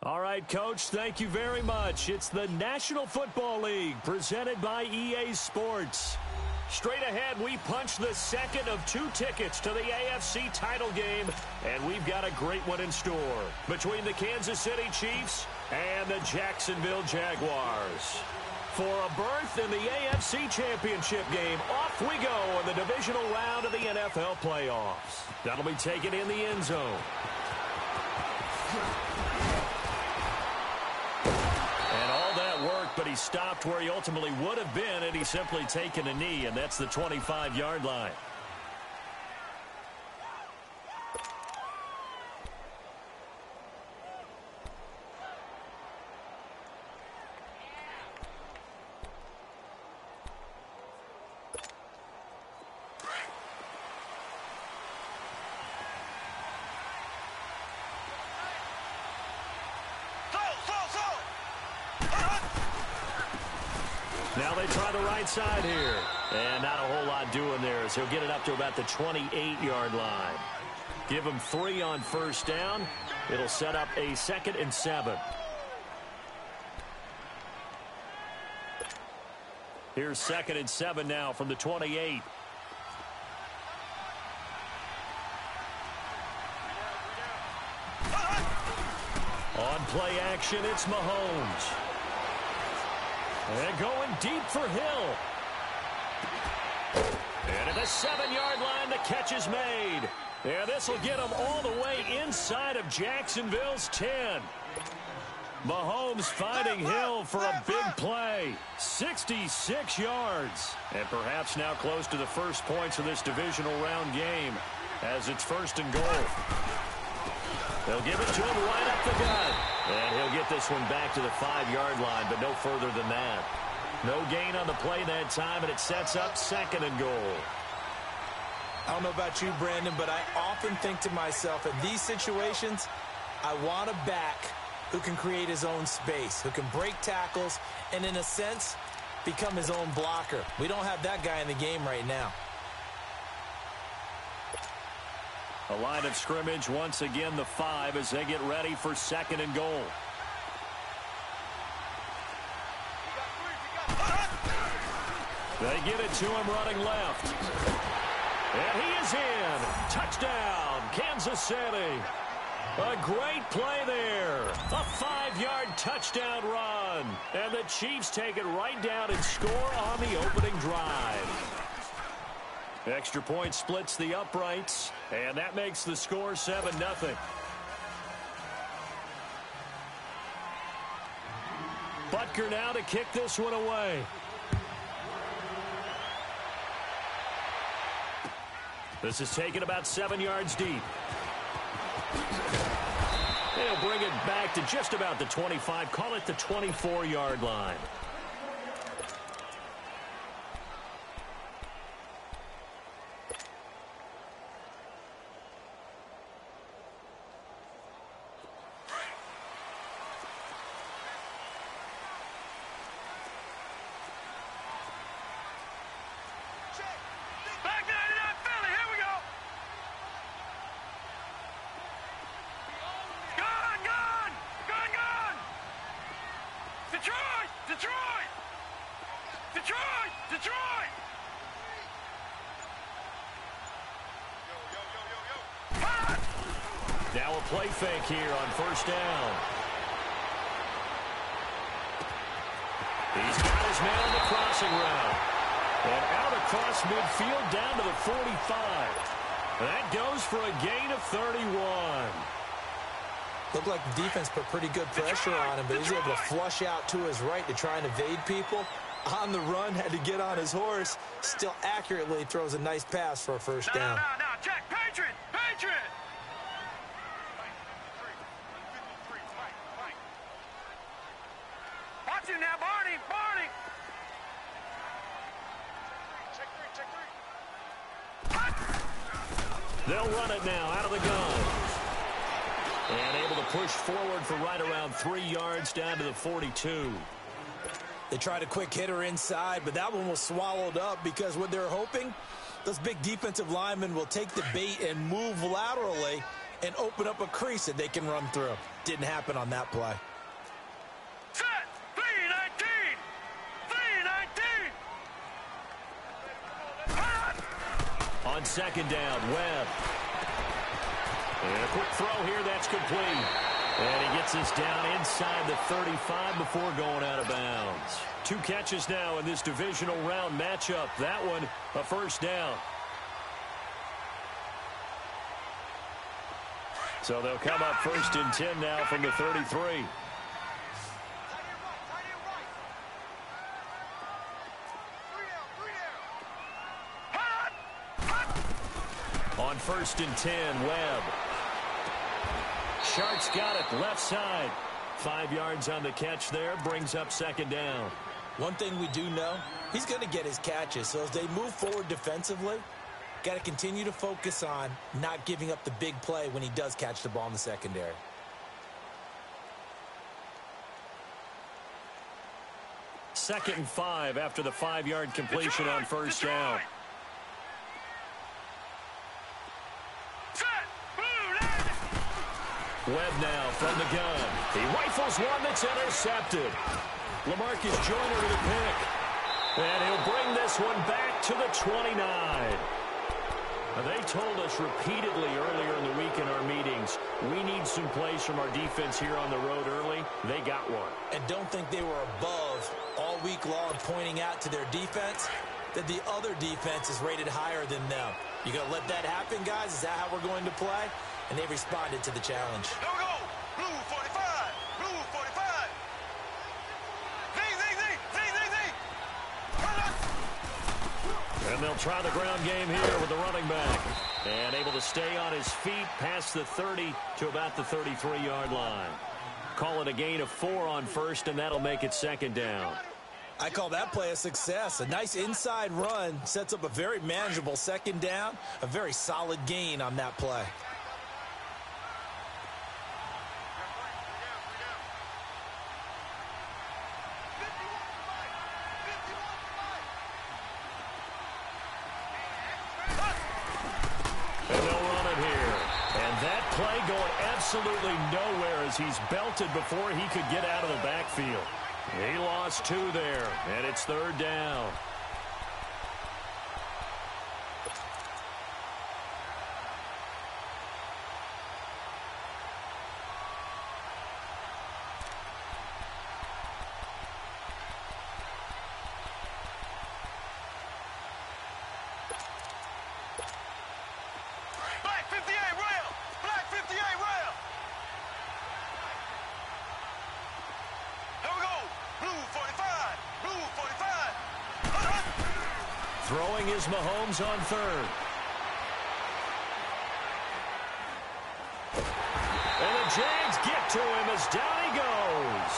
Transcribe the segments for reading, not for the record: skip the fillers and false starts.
All right, Coach, thank you very much. It's the National Football League presented by EA Sports. Straight ahead, we punch the second of 2 tickets to the AFC title game, and we've got a great one in store between the Kansas City Chiefs and the Jacksonville Jaguars. For a berth in the AFC Championship game, off we go in the divisional round of the NFL playoffs. That'll be taken in the end zone. And all that work, but he stopped where he ultimately would have been, and he's simply taken a knee, and that's the 25-yard line. Now they try the right side here. And not a whole lot doing there as he'll get it up to about the 28-yard line. Give him 3 on first down. It'll set up a 2nd and 7. Here's 2nd and 7 now from the 28. On play action, it's Mahomes. And going deep for Hill. And at the 7-yard line, the catch is made. And this will get him all the way inside of Jacksonville's 10. Mahomes finding Hill for a big play. 66 yards. And perhaps now close to the first points of this divisional round game as it's 1st and goal. They'll give it to him right up the gut. And he'll get this one back to the 5-yard line, but no further than that. No gain on the play that time, and it sets up 2nd and goal. I don't know about you, Brandon, but I often think to myself, in these situations, I want a back who can create his own space, who can break tackles, and in a sense, become his own blocker. We don't have that guy in the game right now. A line of scrimmage, once again, the 5 as they get ready for 2nd and goal. They get it to him running left. And he is in. Touchdown, Kansas City. A great play there. A 5-yard touchdown run. And the Chiefs take it right down and score on the opening drive. Extra point splits the uprights, and that makes the score 7-0. Butker now to kick this one away. This is taken about 7 yards deep. They'll bring it back to just about the 25, call it the 24-yard line. Now a play fake here on first down. He's got his man on the crossing route. And out across midfield down to the 45. That goes for a gain of 31. Looked like the defense put pretty good pressure on him, but he's able to flush out to his right to try and evade people. On the run, had to get on his horse. Still accurately throws a nice pass for a first down. No, check. Patriot! Patriot! Watch him now, Barney! Check 3. They'll run it now out of the gun. And able to push forward for right around 3 yards down to the 42. They tried a quick hitter inside, but that one was swallowed up because what they're hoping, those big defensive linemen will take the bait and move laterally and open up a crease that they can run through. Didn't happen on that play. Set. 319. 319. On second down, Webb. And a quick throw here, that's complete. And he gets us down inside the 35 before going out of bounds. 2 catches now in this divisional round matchup. That one, a first down. So they'll come up first and 10 now from the 33. On first and 10, Webb. Shark's got it, left side. 5 yards on the catch there, brings up second down. One thing we do know, he's going to get his catches. So as they move forward defensively, got to continue to focus on not giving up the big play when he does catch the ball in the secondary. Second and 5 after the 5-yard completion on first down. Webb now from the gun. He rifles one that's intercepted. LaMarcus Joyner to the pick. And he'll bring this one back to the 29. They told us repeatedly earlier in the week in our meetings, we need some plays from our defense here on the road early. They got one. And don't think they were above all week long pointing out to their defense that the other defense is rated higher than them. You going to let that happen, guys? Is that how we're going to play? And they responded to the challenge. Here we go. Blue 45. Blue 45. Zing, zing, zing. Zing, zing, zing. And they'll try the ground game here with the running back. And able to stay on his feet past the 30 to about the 33-yard line. Call it a gain of 4 on first, and that'll make it second down. I call that play a success. A nice inside run sets up a very manageable second down. A very solid gain on that play. Absolutely nowhere as he's belted before he could get out of the backfield. He lost 2 there, and it's third down. Black 58 rail. Black 58 rail. Here we go. Blue 45. Blue 45. Throwing is Mahomes on third. And the Jags get to him as down he goes.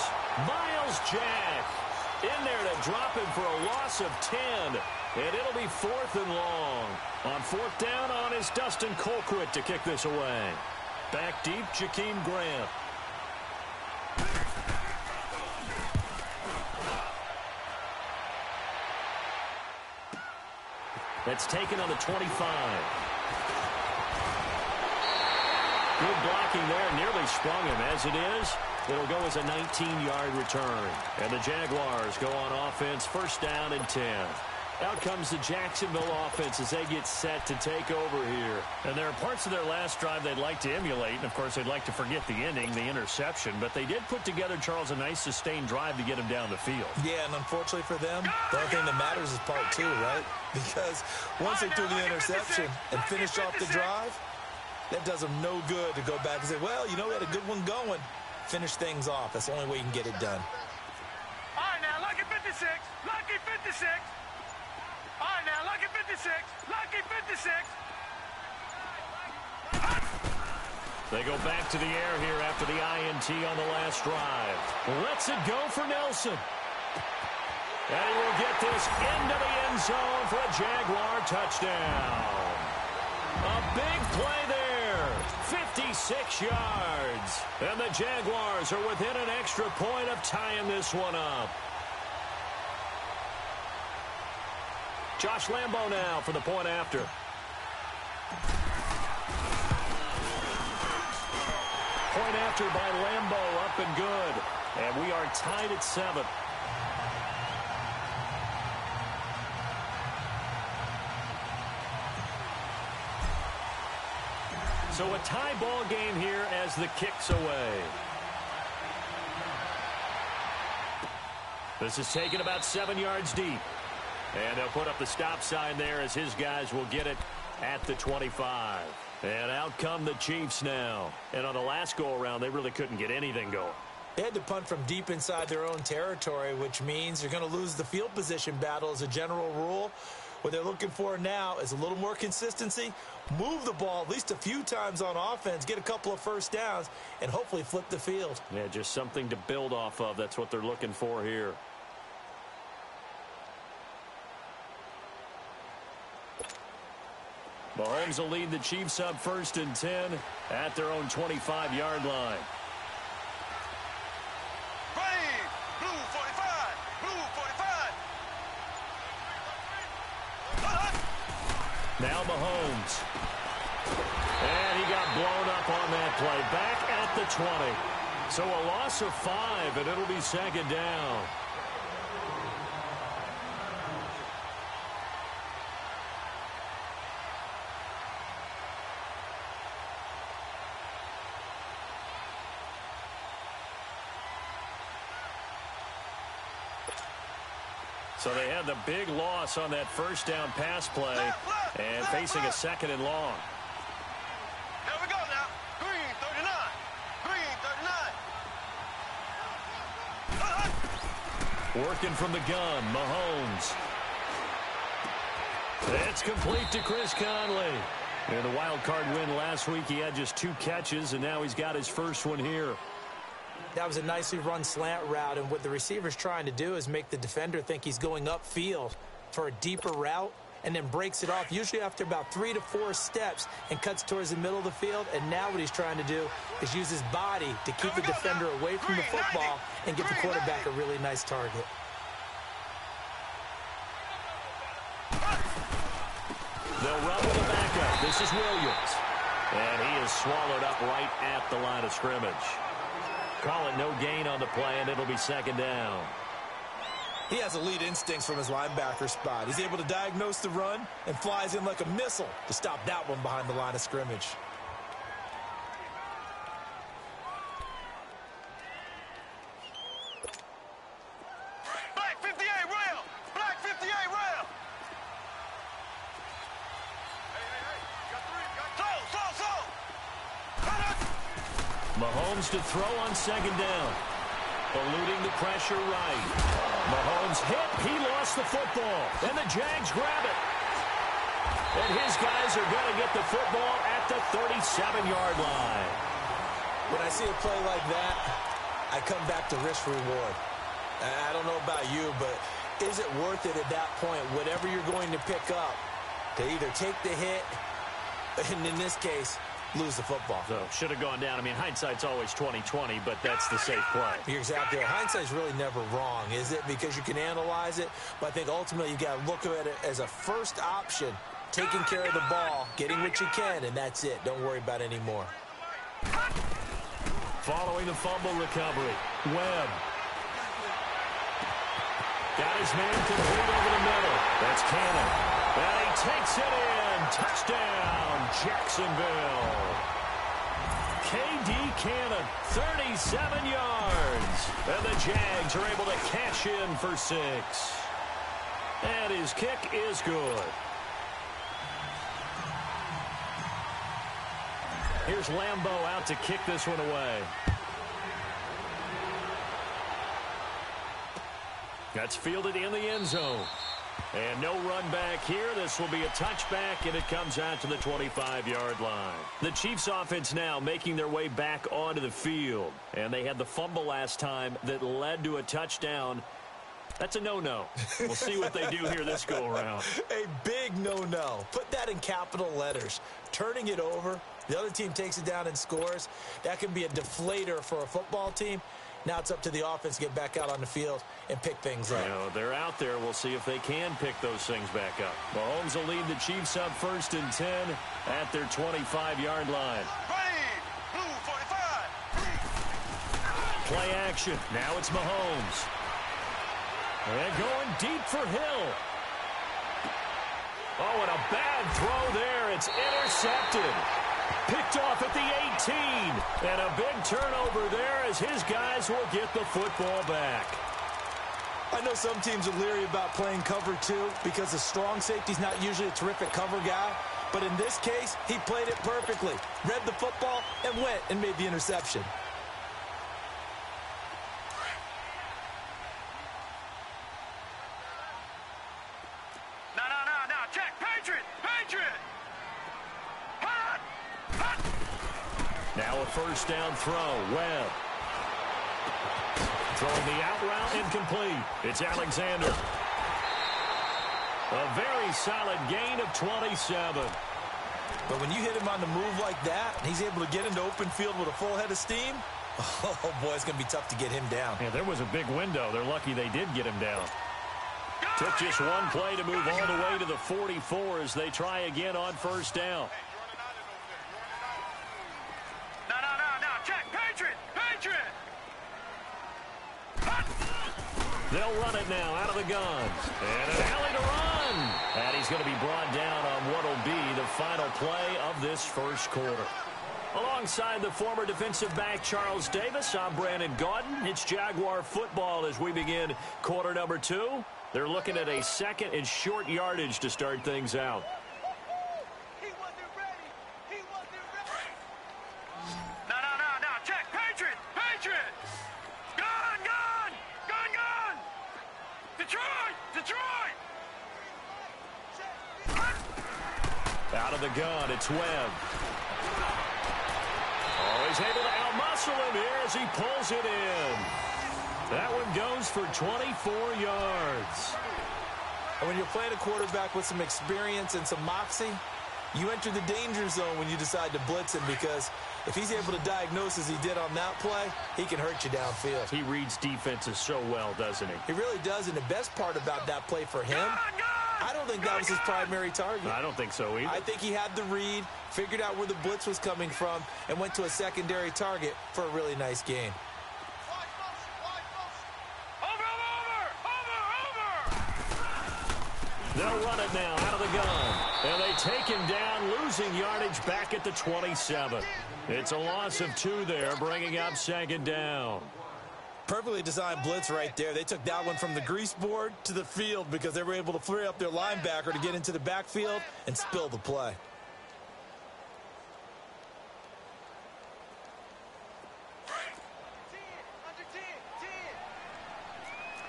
Miles Jack in there to drop him for a loss of 10. And it'll be 4th and long. On 4th down on is Dustin Colquitt to kick this away. Back deep, Jakeem Grant. That's taken on the 25. Good blocking there, nearly sprung him. As it is, it'll go as a 19-yard return. And the Jaguars go on offense, first down and 10. Out comes the Jacksonville offense as they get set to take over here. And there are parts of their last drive they'd like to emulate. And, of course, they'd like to forget the ending, the interception. But they did put together, Charles, a nice sustained drive to get him down the field. Yeah, and unfortunately for them, the only thing that matters is part 2, right? Because once they threw the interception and finished off the drive, that does them no good to go back and say, well, you know, we had a good one going. Finish things off. That's the only way you can get it done. All right, now, lucky 56. Lucky 56. All right, now, lucky 56. Lucky 56. They go back to the air here after the INT on the last drive. Lets it go for Nelson. And he will get this into the end zone for a Jaguar touchdown. A big play there. 56 yards. And the Jaguars are within an extra point of tying this one up. Josh Lambo now for the point after. after by Lambeau, up and good. And we are tied at 7. So a tie ball game here as the kick's away. This is taken about 7 yards deep. And they'll put up the stop sign there as his guys will get it at the 25. And out come the Chiefs now. And on the last go-around, they really couldn't get anything going. They had to punt from deep inside their own territory, which means you're going to lose the field position battle as a general rule. What they're looking for now is a little more consistency, move the ball at least a few times on offense, get a couple of first downs, and hopefully flip the field. Yeah, just something to build off of. That's what they're looking for here. Mahomes will lead the Chiefs up 1st and 10 at their own 25-yard line. Blue 45, blue 45. Now Mahomes. And he got blown up on that play. Back at the 20. So a loss of 5, and it'll be 2nd down. So they had the big loss on that 1st down pass play and facing a 2nd and long. Here we go now. Green 39. Green 39. Working from the gun, Mahomes. It's complete to Chris Conley. In the wild card win last week, he had just 2 catches, and now he's got his first one here. That was a nicely run slant route, and what the receiver's trying to do is make the defender think he's going upfield for a deeper route and then breaks it off, usually after about 3 to 4 steps, and cuts towards the middle of the field. And now what he's trying to do is use his body to keep the defender away from the football and get the quarterback a really nice target. They'll run with a backup. This is Williams. And he is swallowed up right at the line of scrimmage. Call it no gain on the play, and it'll be 2nd down. He has elite instincts from his linebacker spot. He's able to diagnose the run and flies in like a missile to stop that one behind the line of scrimmage. Black 58 rail. Black 58 rail. Mahomes to throw on 2nd down. Eluding the pressure right. Mahomes hit. He lost the football. And the Jags grab it. And his guys are going to get the football at the 37-yard line. When I see a play like that, I come back to risk-reward. I don't know about you, but is it worth it at that point, whatever you're going to pick up, to either take the hit, and in this case, lose the football? So should have gone down. I mean, hindsight's always 20/20, but that's the safe play. You're exactly right. Hindsight's really never wrong, is it? Because you can analyze it, but I think ultimately you got to look at it as a first option, taking care of the ball, getting what you can, and that's it. Don't worry about any more. Following the fumble recovery, Webb. Got his man complete over the middle. That's Cannon. And he takes it in. Touchdown, Jacksonville. K.D. Cannon, 37 yards. And the Jags are able to cash in for 6. And his kick is good. Here's Lambeau out to kick this one away. That's fielded in the end zone. And no run back here. This will be a touchback, and it comes out to the 25-yard line. The Chiefs offense now making their way back onto the field. And they had the fumble last time that led to a touchdown. That's a no-no. We'll see what they do here this go-around. A big no-no. Put that in capital letters. Turning it over, the other team takes it down and scores. That can be a deflator for a football team. Now it's up to the offense to get back out on the field and pick things up. You know, they're out there. We'll see if they can pick those things back up. Mahomes will lead the Chiefs up 1st and 10 at their 25-yard line. Blue 45. play action. Now it's Mahomes. And going deep for Hill. Oh, and a bad throw there. It's intercepted. Picked off at the 18. And a big turnover there as his guys will get the football back. I know some teams are leery about playing cover 2 because the strong safety's not usually a terrific cover guy. But in this case, he played it perfectly. Read the football and went and made the interception. No. Check. Patriot. Hot. Now a first down throw. Webb. Throwing the out route incomplete. It's Alexander. A very solid gain of 27. But when you hit him on the move like that, and he's able to get into open field with a full head of steam, oh, boy, it's going to be tough to get him down. Yeah, there was a big window. They're lucky they did get him down. Took just one play to move all the way to the 44 as they try again on first down. No. Check. Patriot. They'll run it now out of the gun. And an alley to run. And he's going to be brought down on what will be the final play of this first quarter. Alongside the former defensive back Charles Davis, I'm Brandon Gaudin. It's Jaguar football as we begin quarter number 2. They're looking at a second and short yardage to start things out. He wasn't ready. No. Check. Patriot. Gun. Detroit. Out of the gun, it's Webb. Oh, he's able to outmuscle him here as he pulls it in. That one goes for 24 yards. And when you're playing a quarterback with some experience and some moxie, you enter the danger zone when you decide to blitz him, because if he's able to diagnose as he did on that play, he can hurt you downfield. He reads defenses so well, doesn't he? He really does, and the best part about that play for him, I don't think that was his primary target. I don't think so either. I think he had the read, figured out where the blitz was coming from, and went to a secondary target for a really nice gain. They'll run it now out of the gun. And they take him down, losing yardage back at the 27. It's a loss of 2 there, bringing up second down. Perfectly designed blitz right there. They took that one from the grease board to the field because they were able to free up their linebacker to get into the backfield and spill the play.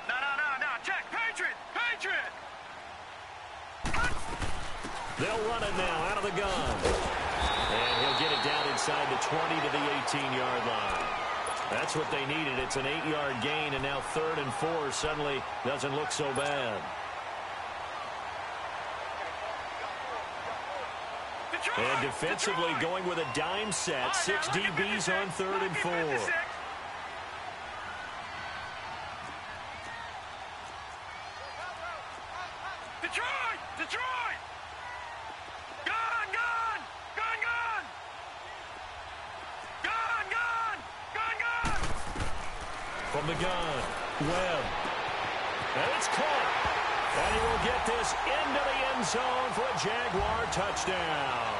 No. Check. Patriot. They'll run it now out of the gun. And he'll get it down inside the 20 to the 18-yard line. That's what they needed. It's an 8-yard gain, and now 3rd and 4 suddenly doesn't look so bad. And defensively going with a dime set. 6 DBs on 3rd and 4. Detroit! Gun! From the gun, Webb. And it's caught. And he will get this into the end zone for a Jaguar touchdown.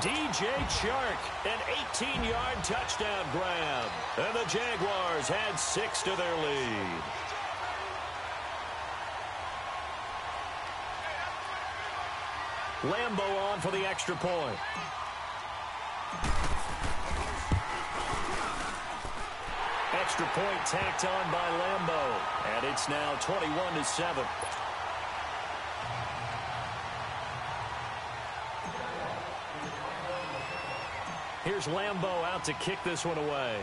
DJ Chark, an 18-yard touchdown grab. And the Jaguars add 6 to their lead. Lambo on for the extra point. Extra point tacked on by Lambo. And it's now 21-7. Here's Lambo out to kick this one away.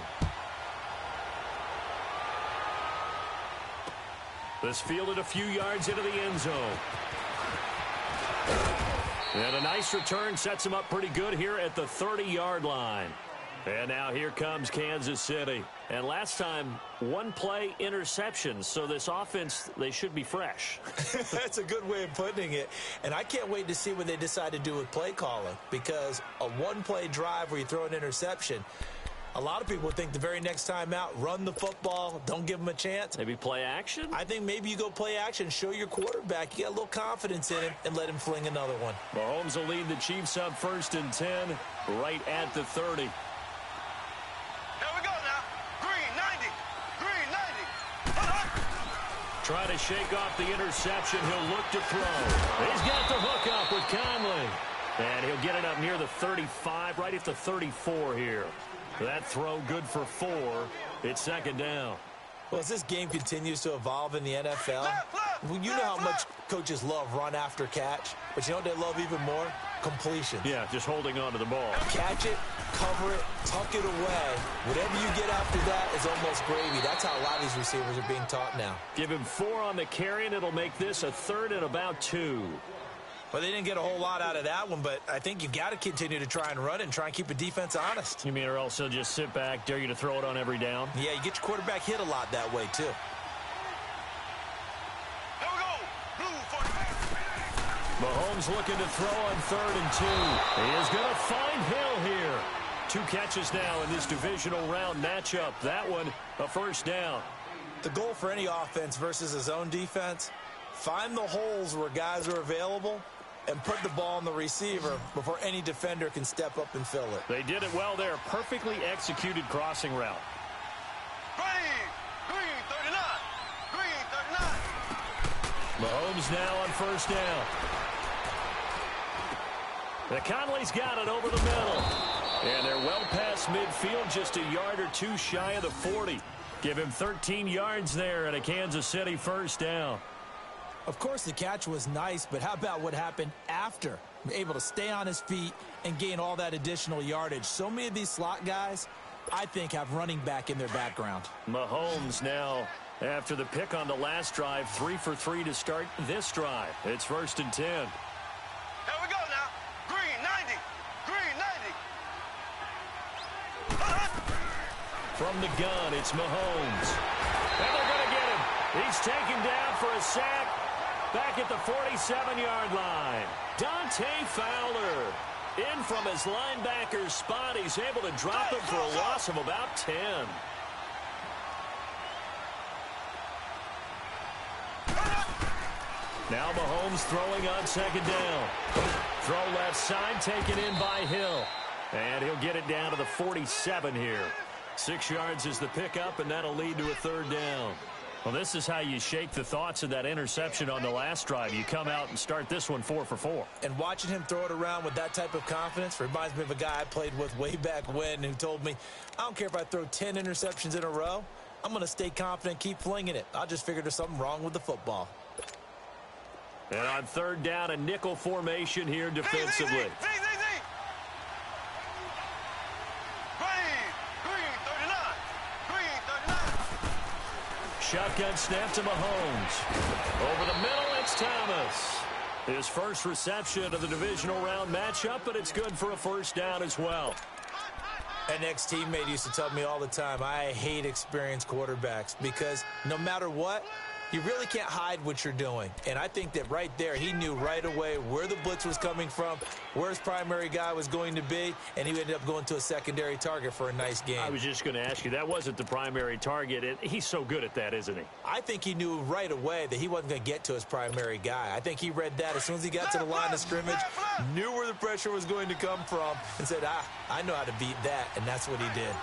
This fielded a few yards into the end zone. And a nice return sets him up pretty good here at the 30-yard line. And now here comes Kansas City. And last time, one play interception. So this offense, they should be fresh. That's a good way of putting it. And I can't wait to see what they decide to do with play calling. Because a one-play drive where you throw an interception, A lot of people think the very next time out, run the football, don't give them a chance. Maybe play action? I think maybe you go play action, show your quarterback you got a little confidence in him, and let him fling another one. Mahomes will lead the Chiefs up 1st and 10, right at the 30. Here we go now. Green 90. Green 90. Trying to shake off the interception. He'll look to throw. He's got the hook up with Conley. And he'll get it up near the 35, right at the 34 here. That throw good for 4. It's 2nd down. Well, as this game continues to evolve in the NFL, you know how much coaches love run after catch, but you know what they love even more? Completion. Yeah, just holding on to the ball. Catch it, cover it, tuck it away. Whatever you get after that is almost gravy. That's how a lot of these receivers are being taught now. Give him 4 on the carry, and it'll make this a 3rd and about 2. Well, they didn't get a whole lot out of that one, but I think you've got to continue to try and run and try and keep the defense honest. You mean or else he'll just sit back, dare you to throw it on every down? Yeah, you get your quarterback hit a lot that way, too. Here we go. Blue for Mahomes looking to throw on 3rd and 2. He is going to find Hill here. 2 catches now in this divisional round matchup. That one, a 1st down. The goal for any offense versus his own defense, find the holes where guys are available and put the ball on the receiver before any defender can step up and fill it. They did it well there. Perfectly executed crossing route. Green 39. Green 39. Mahomes now on 1st down. The Conley's got it over the middle. And they're well past midfield, just a yard or 2 shy of the 40. Give him 13 yards there and a Kansas City 1st down. Of course, the catch was nice, but how about what happened after? Able to stay on his feet and gain all that additional yardage. So many of these slot guys, I think, have running back in their background. Mahomes now, after the pick on the last drive, 3 for 3 to start this drive. It's 1st and 10. Here we go now. Green 90. Green 90. From the gun, it's Mahomes. And they're going to get him. He's taken down for a sack back at the 47-yard line. Dante Fowler in from his linebacker spot. He's able to drop him for a loss of about 10. Now Mahomes throwing on 2nd down. Throw left side, taken in by Hill. And he'll get it down to the 47 here. 6 yards is the pickup, and that'll lead to a 3rd down. Well, this is how you shake the thoughts of that interception on the last drive. You come out and start this one 4 for 4. And watching him throw it around with that type of confidence reminds me of a guy I played with way back when who told me, I don't care if I throw 10 interceptions in a row. I'm going to stay confident, keep flinging it. I just figured there's something wrong with the football. And on 3rd down, a nickel formation here defensively. Shotgun snap to Mahomes. Over the middle, it's Thomas. His first reception of the divisional round matchup, but it's good for a 1st down as well. An ex-teammate used to tell me all the time, I hate experienced quarterbacks because no matter what, you really can't hide what you're doing. And I think that right there, he knew right away where the blitz was coming from, where his primary guy was going to be, and he ended up going to a secondary target for a nice game. I was just going to ask you, that wasn't the primary target. He's so good at that, isn't he? I think he knew right away that he wasn't going to get to his primary guy. I think he read that as soon as he got to the line of scrimmage, knew where the pressure was going to come from, and said, I know how to beat that, and that's what he did.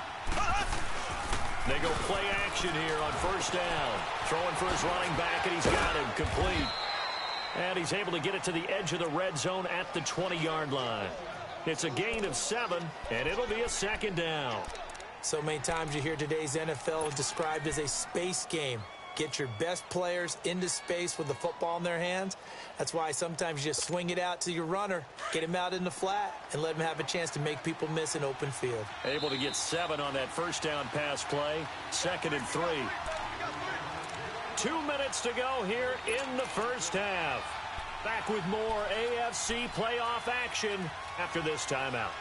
They go play action here on 1st down. Throwing for his running back, and he's got him complete. And he's able to get it to the edge of the red zone at the 20-yard line. It's a gain of 7, and it'll be a 2nd down. So many times you hear today's NFL described as a space game. Get your best players into space with the football in their hands. That's why sometimes you just swing it out to your runner, get him out in the flat, and let him have a chance to make people miss an open field. Able to get 7 on that 1st down pass play. 2nd and 3. 2 minutes to go here in the 1st half. Back with more AFC playoff action after this timeout.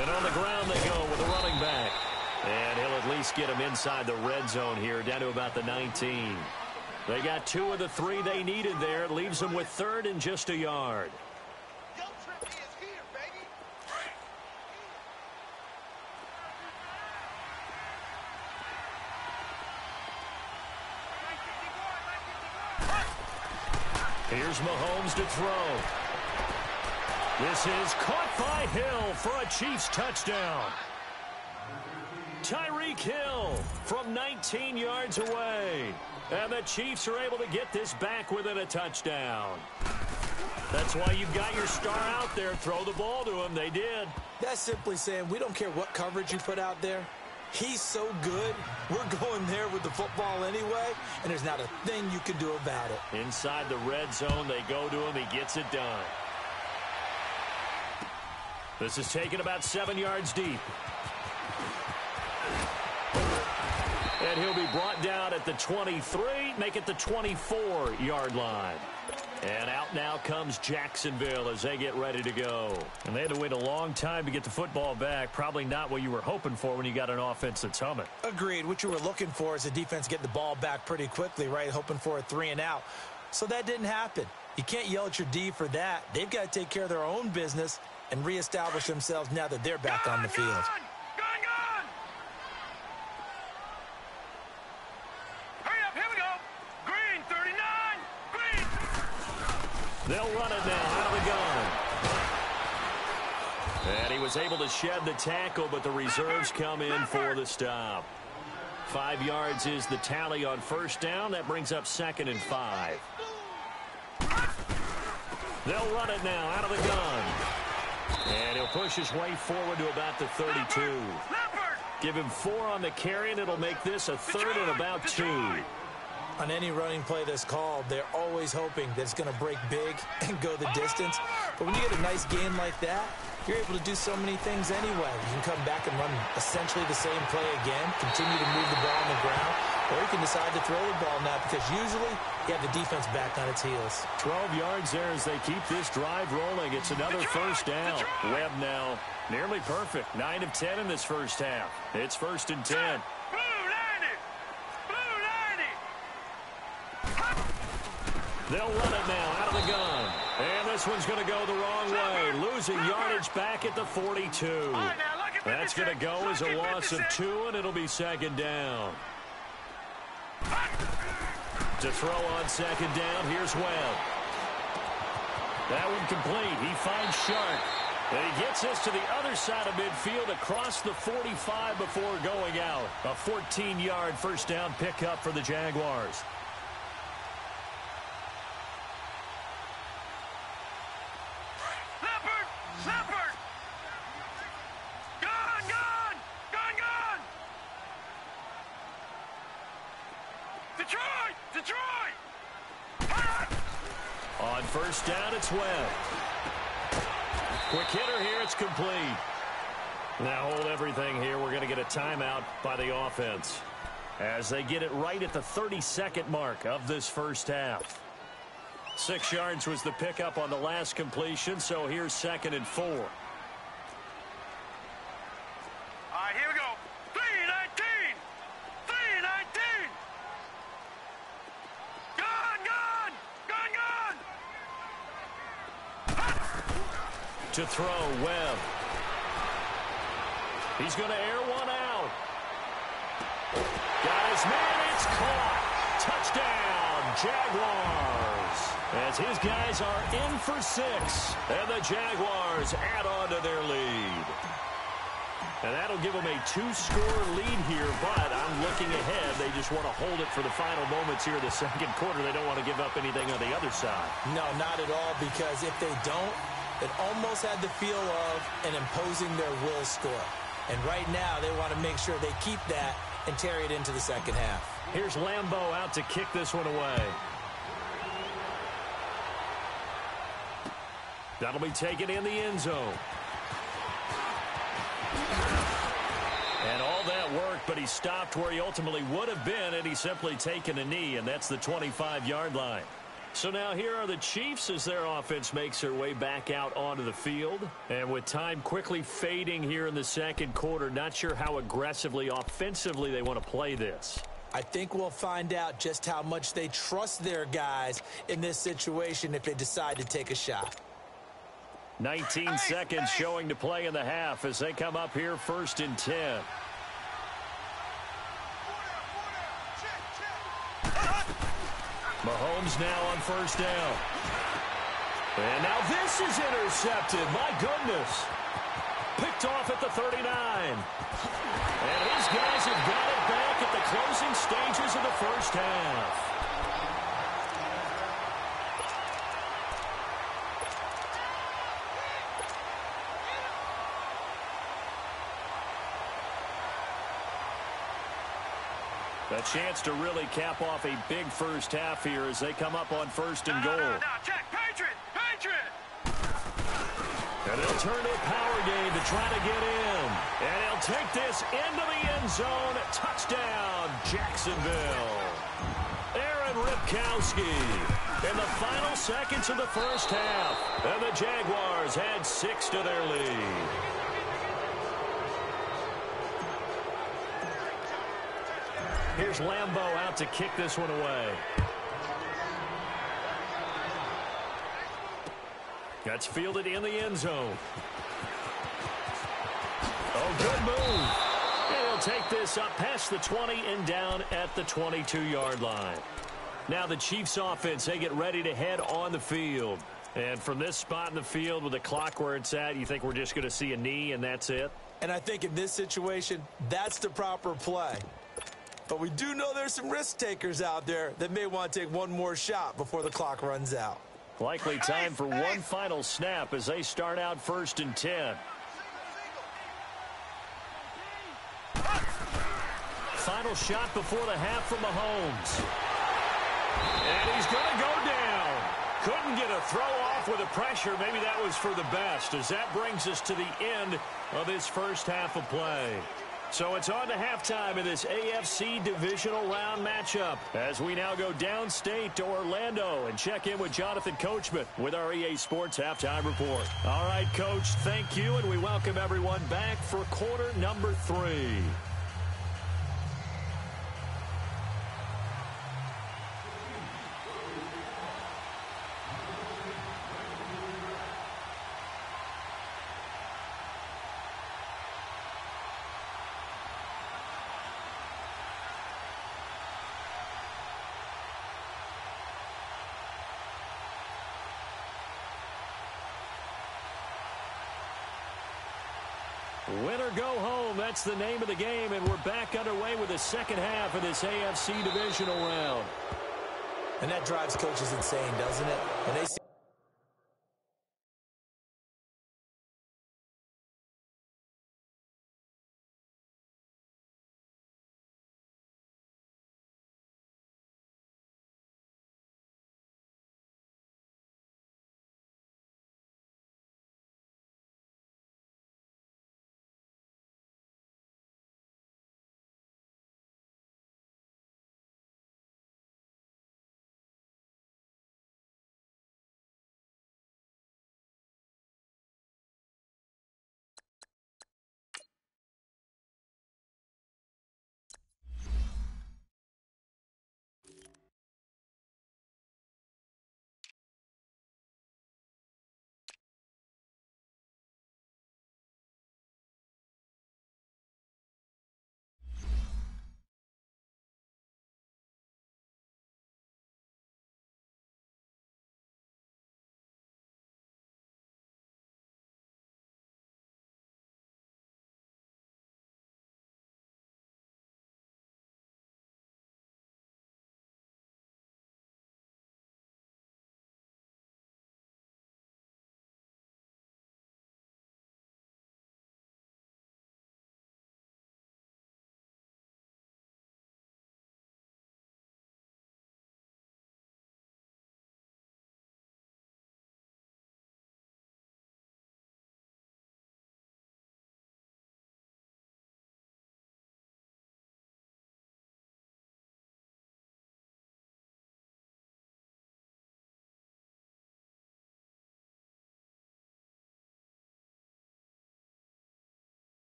And on the ground they go with a running back. And he'll at least get him inside the red zone here, down to about the 19. They got 2 of the 3 they needed there. It leaves them with 3rd and just a yard. Here's Mahomes to throw. This is caught by Hill for a Chiefs touchdown. Tyreek Hill from 19 yards away. And the Chiefs are able to get this back within a touchdown. That's why you've got your star out there. Throw the ball to him. They did. That's simply saying we don't care what coverage you put out there. He's so good, we're going there with the football anyway, and there's not a thing you can do about it. Inside the red zone, they go to him. He gets it done. This is taken about 7 yards deep. And he'll be brought down at the 23, make it the 24-yard line. And out now comes Jacksonville as they get ready to go. And they had to wait a long time to get the football back. Probably not what you were hoping for when you got an offense that's humming. Agreed. What you were looking for is the defense getting the ball back pretty quickly, right? Hoping for a 3-and-out. So that didn't happen. You can't yell at your D for that. They've got to take care of their own business and reestablish themselves now that they're back on the field. They'll run it now out of the gun. And he was able to shed the tackle, but the reserves come in for the stop. 5 yards is the tally on first down. That brings up 2nd and 5. They'll run it now out of the gun. And he'll push his way forward to about the 32. Give him 4 on the carry, and it'll make this a 3rd and about 2. On any running play that's called, they're always hoping that it's going to break big and go the distance. But when you get a nice gain like that, you're able to do so many things anyway. You can come back and run essentially the same play again, continue to move the ball on the ground, or you can decide to throw the ball now because usually you have the defense back on its heels. 12 yards there as they keep this drive rolling. It's another first down. Webb now nearly perfect. 9 of 10 in this first half. It's 1st and 10. They'll run it now out of the gun. And this one's going to go the wrong way. Losing yardage back at the 42. That's going to go as a loss of 2, and it'll be 2nd down. To throw on 2nd down, here's Webb. That one complete. He finds Sharp. And he gets this to the other side of midfield across the 45 before going out. A 14-yard first down pickup for the Jaguars. On first down, it's Webb. Quick hitter here, it's complete. Now hold everything here. We're going to get a timeout by the offense as they get it right at the 32nd mark of this first half. 6 yards was the pickup on the last completion, so here's 2nd and 4. All right, here we go. 3-19. 3-19. Gun. To throw, Webb. He's going to air one out. Got his man, it's caught. Touchdown, Jaguars. As his guys are in for 6. And the Jaguars add on to their lead. And that'll give them a 2-score lead here, but I'm looking ahead. They just want to hold it for the final moments here in the second quarter. They don't want to give up anything on the other side. No, not at all, because if they don't, it almost had the feel of an imposing their will score. And right now, they want to make sure they keep that and carry it into the second half. Here's Lambeau out to kick this one away. That'll be taken in the end zone. And all that worked, but he stopped where he ultimately would have been, and he's simply taken a knee, and that's the 25-yard line. So now here are the Chiefs as their offense makes their way back out onto the field. And with time quickly fading here in the second quarter, not sure how aggressively, offensively they want to play this. I think we'll find out just how much they trust their guys in this situation if they decide to take a shot. 19 seconds showing to play in the half as they come up here 1st and 10. Mahomes now on 1st down. And now this is intercepted. My goodness. Picked off at the 39. And his guys have got it back at the closing stages of the first half. A chance to really cap off a big first half here as they come up on 1st and goal. No, check. Patriot! Patriot! And he'll turn to a power game to try to get in. And he'll take this into the end zone. Touchdown, Jacksonville. Aaron Ripkowski in the final seconds of the first half. And the Jaguars had 6 to their lead. Here's Lambeau out to kick this one away. That's fielded in the end zone. Oh, good move. And he'll take this up past the 20 and down at the 22-yard line. Now the Chiefs offense, they get ready to head on the field. And from this spot in the field with the clock where it's at, you think we're just going to see a knee and that's it? And I think in this situation, that's the proper play. But we do know there's some risk takers out there that may want to take one more shot before the clock runs out. Likely time for one final snap as they start out 1st and 10. Final shot before the half from Mahomes. And he's going to go down. Couldn't get a throw off with the pressure. Maybe that was for the best as that brings us to the end of this first half of play. So it's on to halftime in this AFC divisional round matchup as we now go downstate to Orlando and check in with Jonathan Coachman with our EA Sports Halftime Report. All right, Coach, thank you, and we welcome everyone back for quarter number 3. Win or go home, that's the name of the game, and we're back underway with the second half of this AFC divisional round. And that drives coaches insane, doesn't it? And they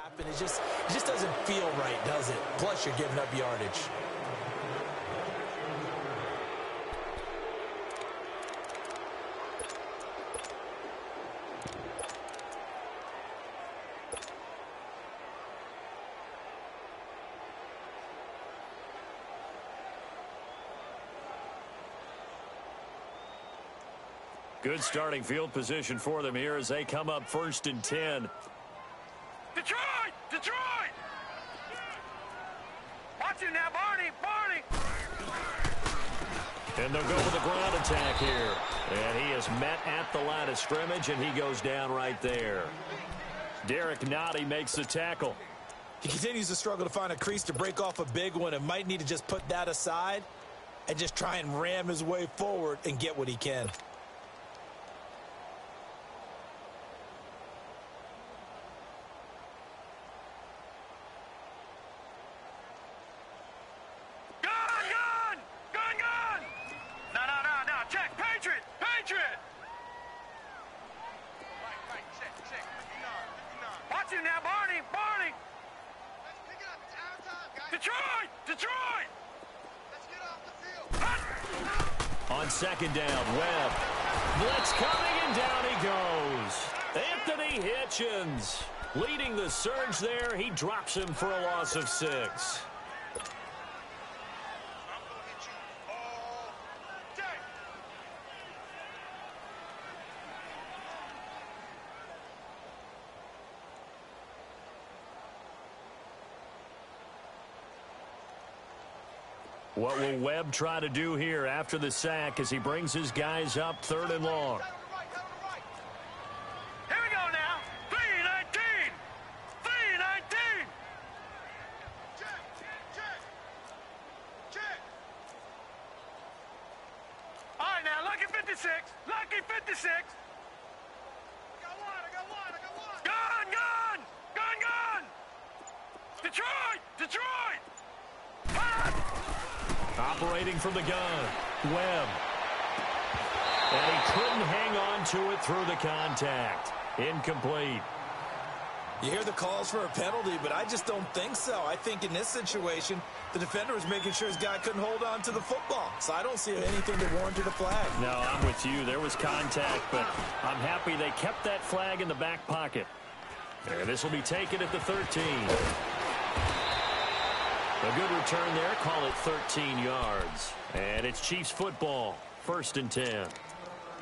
happen. It just doesn't feel right, does it? Plus, you're giving up yardage. Good starting field position for them here as they come up 1st and 10. Detroit! Detroit! Watch it now, Barney! Barney! And they'll go with a ground attack here. And he is met at the line of scrimmage, and he goes down right there. Derek Nottie makes the tackle. He continues to struggle to find a crease to break off a big one and might need to just put that aside and just try and ram his way forward and get what he can. Detroit! Detroit! Let's get off the field. On 2nd down, Webb. Blitz coming, and down he goes. Anthony Hitchens leading the surge there. He drops him for a loss of 6. What will Webb try to do here after the sack as he brings his guys up 3rd and long? Here we go now. 3-19. 3-19. Check. All right, now, lucky 56. Lucky 56. I got one. Gun. Detroit. Operating from the gun, Webb. And he couldn't hang on to it through the contact. Incomplete. You hear the calls for a penalty, but I just don't think so. I think in this situation, the defender was making sure his guy couldn't hold on to the football. So I don't see anything that warranted a flag. No, I'm with you. There was contact, but I'm happy they kept that flag in the back pocket. And this will be taken at the 13. A good return there. Call it 13 yards. And it's Chiefs football. 1st and 10.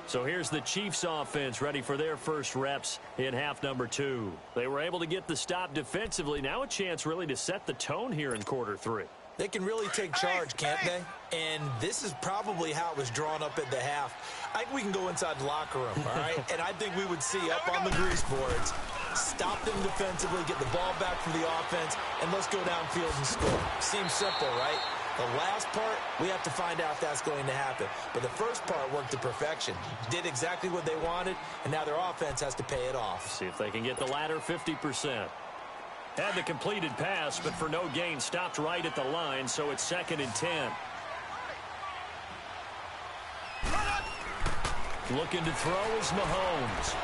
So here's the Chiefs offense ready for their first reps in half number 2. They were able to get the stop defensively. Now a chance really to set the tone here in quarter 3. They can really take charge, can't they? And this is probably how it was drawn up at the half. I think we can go inside the locker room, all right? And I think we would see up on the grease boards, stop them defensively, get the ball back from the offense, and let's go downfield and score. Seems simple, right? The last part, we have to find out if that's going to happen. But the first part worked to perfection. Did exactly what they wanted, and now their offense has to pay it off. See if they can get the latter 50%. Had the completed pass, but for no gain, stopped right at the line, so it's 2nd and 10. Looking to throw is Mahomes.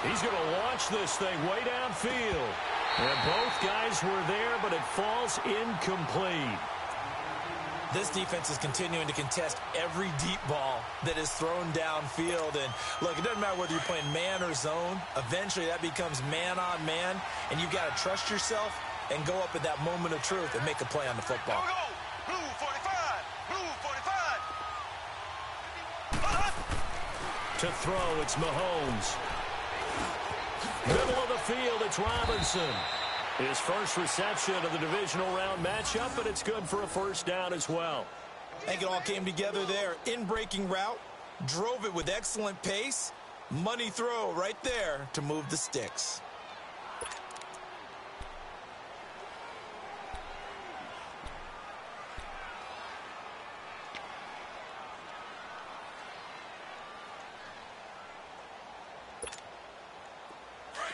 He's going to launch this thing way downfield. And both guys were there, but it falls incomplete. This defense is continuing to contest every deep ball that is thrown downfield. And, look, it doesn't matter whether you're playing man or zone. Eventually, that becomes man-on-man, and you've got to trust yourself and go up at that moment of truth and make a play on the football. Here we go. Blue 45. Blue 45. To throw, it's Mahomes. Middle of the field, it's Robinson. His first reception of the divisional round matchup, but it's good for a first down as well. I think it all came together there. In-breaking route, drove it with excellent pace. Money throw right there to move the sticks.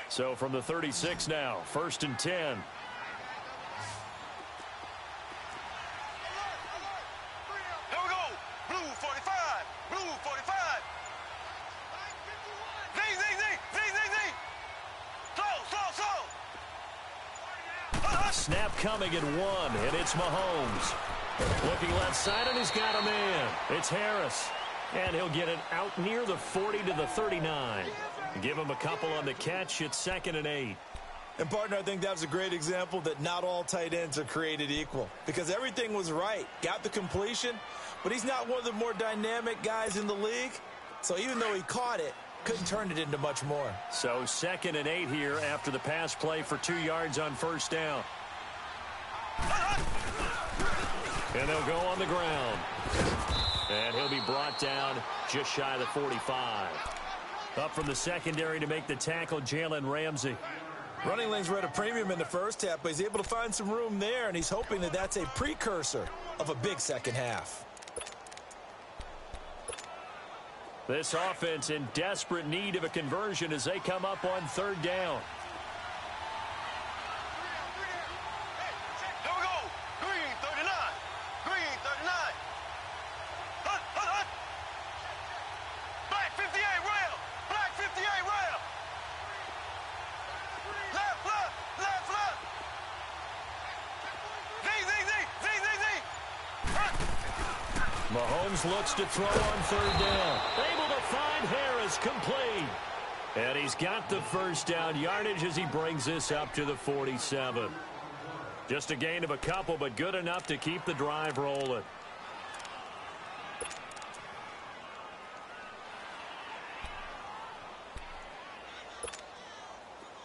So from the 36 now, 1st and 10. Here we go. Blue 45. Blue 45. Z. Slow. snap coming at 1, and it's Mahomes. Looking left side, and he's got a man. It's Harris. And he'll get it out near the 40 to the 39. Give him a couple on the catch. It's 2nd and 8. And, partner, I think that was a great example that not all tight ends are created equal. Because everything was right. Got the completion, but he's not one of the more dynamic guys in the league. So even though he caught it, couldn't turn it into much more. So 2nd and 8 here after the pass play for 2 yards on first down. And they'll go on the ground. And he'll be brought down just shy of the 45. Up from the secondary to make the tackle, Jalen Ramsey. Running lanes were at a premium in the first half, but he's able to find some room there, and he's hoping that that's a precursor of a big second half. This offense in desperate need of a conversion as they come up on 3rd down. Here we go. Green 39. Green 39. Hut, hut, hut. Black 58 rail. Black 58 rail. Left, left, left, left. Z, Z, Z, Z, Z, Z. Hut. Mahomes looks to throw on 3rd down. Able to find Harris, complete. And he's got the first down yardage as he brings this up to the 47. Just a gain of a couple, but good enough to keep the drive rolling.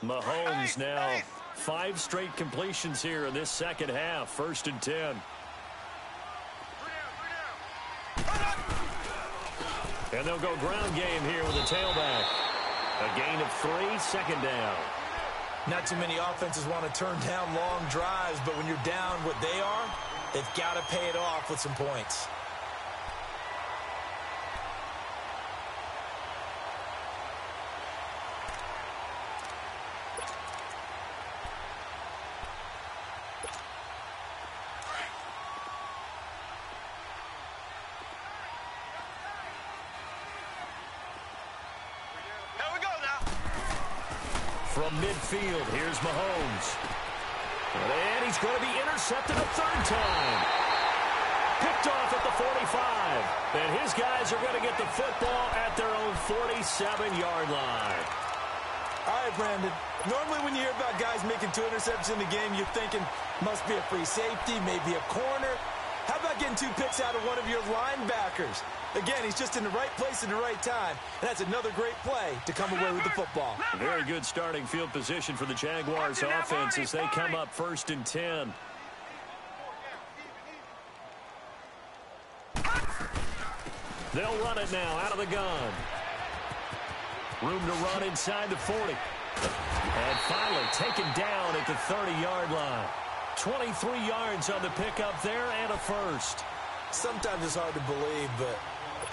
Mahomes now 5 straight completions here in this second half. 1st and 10. And they'll go ground game here with a tailback. A gain of 3, 2nd down. Not too many offenses want to turn down long drives, but when you're down what they are, they've got to pay it off with some points. From midfield, here's Mahomes. And he's going to be intercepted a 3rd time. Picked off at the 45. And his guys are going to get the football at their own 47-yard line. All right, Brandon. Normally when you hear about guys making 2 interceptions in the game, you're thinking must be a free safety, maybe a corner. How about getting 2 picks out of one of your linebackers? Again, he's just in the right place at the right time. And that's another great play to come away with the football. Very good starting field position for the Jaguars offense as they come up 1st and 10. They'll run it now out of the gun. Room to run inside the 40. And finally taken down at the 30-yard line. 23 yards on the pickup there and a first. Sometimes it's hard to believe, but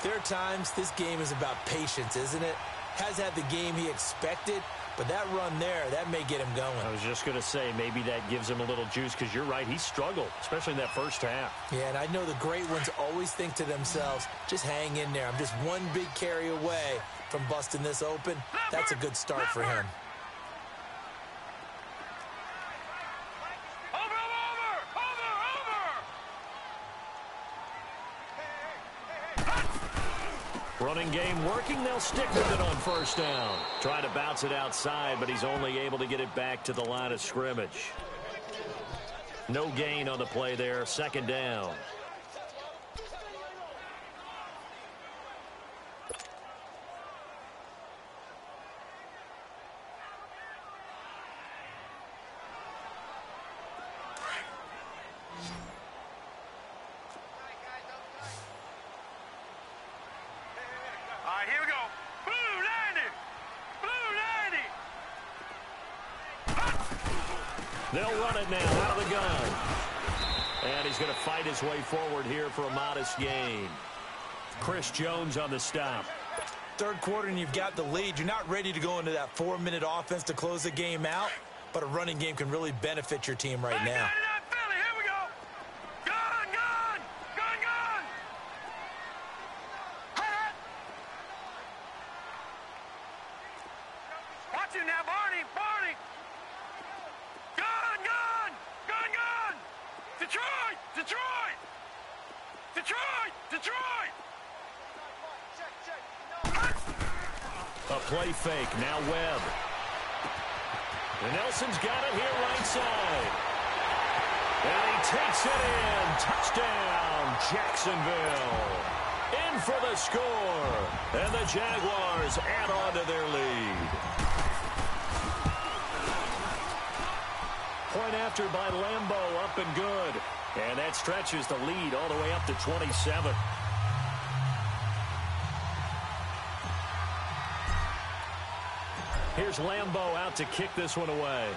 there are times this game is about patience, isn't it? Has had the game he expected, but that run there, that may get him going. I was just going to say, maybe that gives him a little juice because you're right, he struggled, especially in that first half. Yeah, and I know the great ones always think to themselves, just hang in there. I'm just one big carry away from busting this open. That's a good start for him. Running game working. They'll stick with it on first down. Trying to bounce it outside, but he's only able to get it back to the line of scrimmage. No gain on the play there. 2nd down. Here we go. Blue 90. Blue 90. They'll run it now out of the gun. And he's going to fight his way forward here for a modest gain. Chris Jones on the stop. 3rd quarter and you've got the lead. You're not ready to go into that 4-minute offense to close the game out, but a running game can really benefit your team right now. Here we go. Gun, gun. Gun, gun. Hut. Watch it now, Barney. Barney. Gun, gun. Gun, Detroit! Detroit! Detroit! Detroit! A play fake. Now Webb. And Nelson's got it here right side. And he takes it in. Touchdown, Jacksonville. In for the score. And the Jaguars add on to their lead. Point after by Lambeau, up and good. And that stretches the lead all the way up to 27. Here's Lambeau out to kick this one away.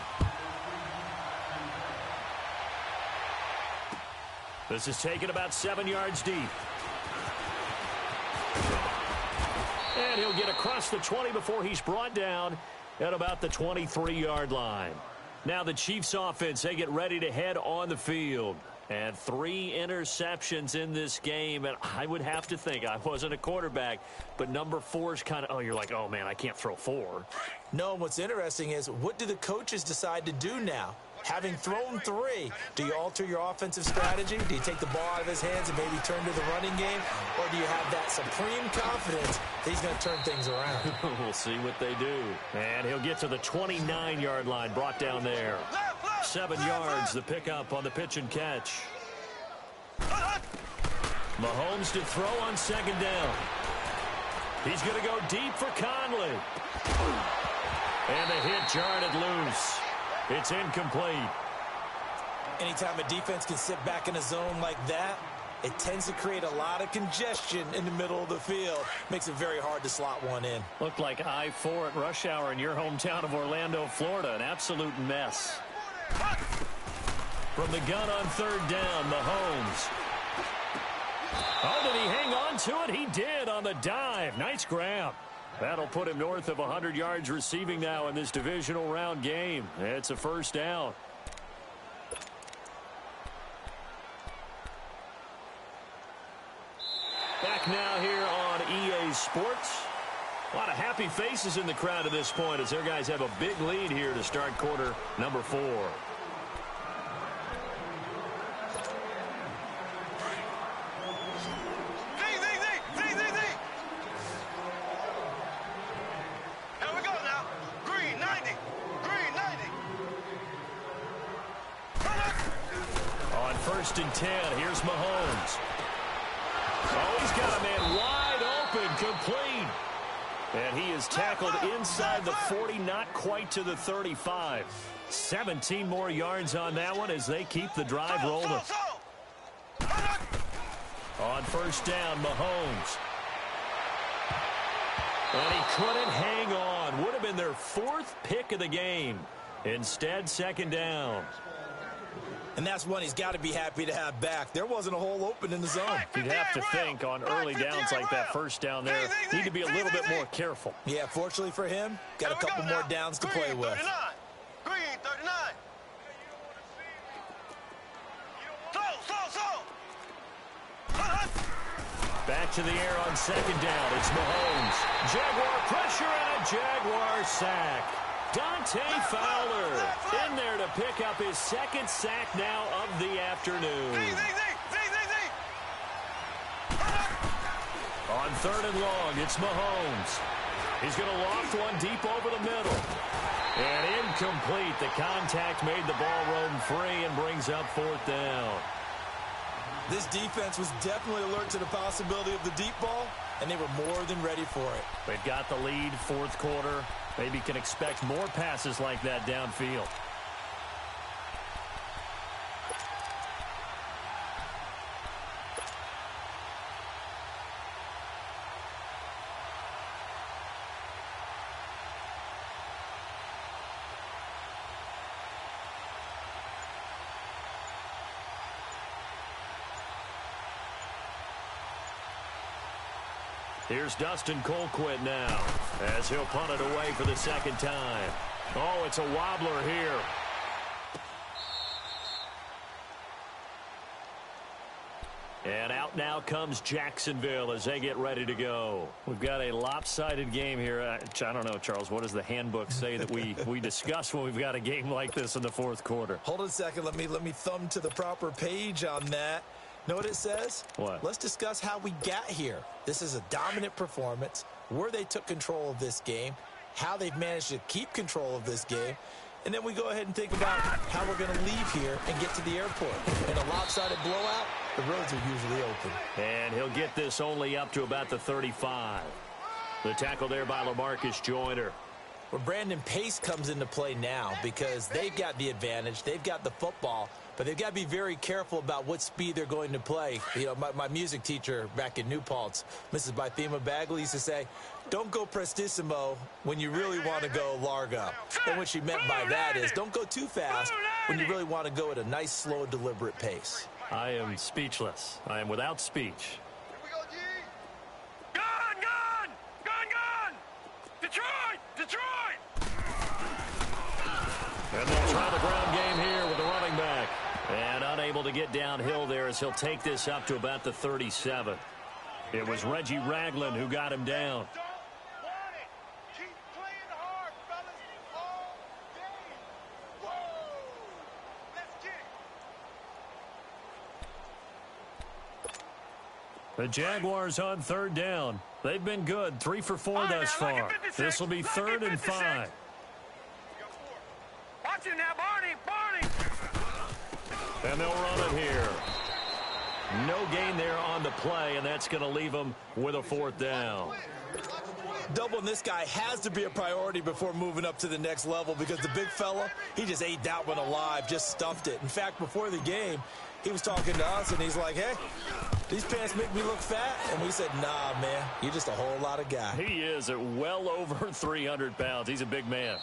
This is taken about 7 yards deep. And he'll get across the 20 before he's brought down at about the 23-yard line. Now the Chiefs offense, they get ready to head on the field. And 3 interceptions in this game. And I would have to think, I wasn't a quarterback, but number 4 is kind of, oh, you're like, oh, man, I can't throw 4. No, what's interesting is, what do the coaches decide to do now? Having thrown 3, do you alter your offensive strategy? Do you take the ball out of his hands and maybe turn to the running game? Or do you have that supreme confidence that he's going to turn things around? We'll see what they do. And he'll get to the 29-yard line, brought down there. 7 yards, the pickup on the pitch and catch. Mahomes to throw on second down. He's going to go deep for Conley. And the hit jarred it loose. It's incomplete. Anytime a defense can sit back in a zone like that, it tends to create a lot of congestion in the middle of the field. Makes it very hard to slot one in. Looked like I-4 at rush hour in your hometown of Orlando, Florida. An absolute mess. From the gun on third down, Mahomes. Oh, did he hang on to it? He did on the dive. Nice grab. That'll put him north of 100 yards receiving now in this divisional round game. It's a first down. Back now here on EA Sports. A lot of happy faces in the crowd at this point as their guys have a big lead here to start quarter number 4. First and 10. Here's Mahomes. Oh, he's got a man wide open, complete. And he is tackled inside the 40, not quite to the 35. 17 more yards on that one as they keep the drive rolling. On first down, Mahomes. And he couldn't hang on. Would have been their 4th pick of the game. Instead, second down. And that's one he's got to be happy to have back. There wasn't a hole open in the zone. You'd have to think on early downs like that first down there, need to be a little bit more careful. Yeah, fortunately for him, got a couple more downs to play with. Green 39. Back to the air on second down. It's Mahomes. Jaguar pressure and a Jaguar sack. Dante Fowler in there to pick up his 2nd sack now of the afternoon. On third and long, it's Mahomes. He's going to loft one deep over the middle. And incomplete. The contact made the ball roam free and brings up 4th down. This defense was definitely alert to the possibility of the deep ball, and they were more than ready for it. They've got the lead, 4th quarter. Maybe can expect more passes like that downfield. Here's Dustin Colquitt now as he'll punt it away for the 2nd time. Oh, it's a wobbler here. And out now now comes Jacksonville as they get ready to go. We've got a lopsided game here. I don't know, Charles, what does the handbook say that we discuss when we've got a game like this in the fourth quarter? Hold on a second. Let me thumb to the proper page on that. Know what it says? What? Let's discuss how we got here. This is a dominant performance, where they took control of this game, how they've managed to keep control of this game, and then we go ahead and think about how we're going to leave here and get to the airport. In a lopsided blowout, the roads are usually open. And he'll get this only up to about the 35. The tackle there by LaMarcus Joyner. Well, Brandon, pace comes into play now because they've got the advantage. They've got the football, but they've got to be very careful about what speed they're going to play. You know, my music teacher back in New Paltz, Mrs. Bythema Bagley, used to say, don't go prestissimo when you really want to go largo. And what she meant by that is don't go too fast when you really want to go at a nice, slow, deliberate pace. I am speechless. I am without speech. Here we go, G. Gun, gun! Gun, gun! Detroit! Detroit! And they'll try the ground game here with the running back. And unable to get downhill there as he'll take this up to about the 37. It was Reggie Ragland who got him down. Don't want it. Keep playing hard, fellas. All game. Whoa! Let's get it. The Jaguars on third down. They've been good, 3 for 4 thus far. This will be 3rd and 5. Watch it now, Barney. Barney. And they'll run it here. No gain there on the play, and that's going to leave them with a 4th down. Doubling this guy has to be a priority before moving up to the next level because the big fella, he just ate that one alive, just stuffed it. In fact, before the game, he was talking to us, and he's like, hey, these pants make me look fat. And we said, nah, man, you're just a whole lot of guy. He is at well over 300 pounds. He's a big man.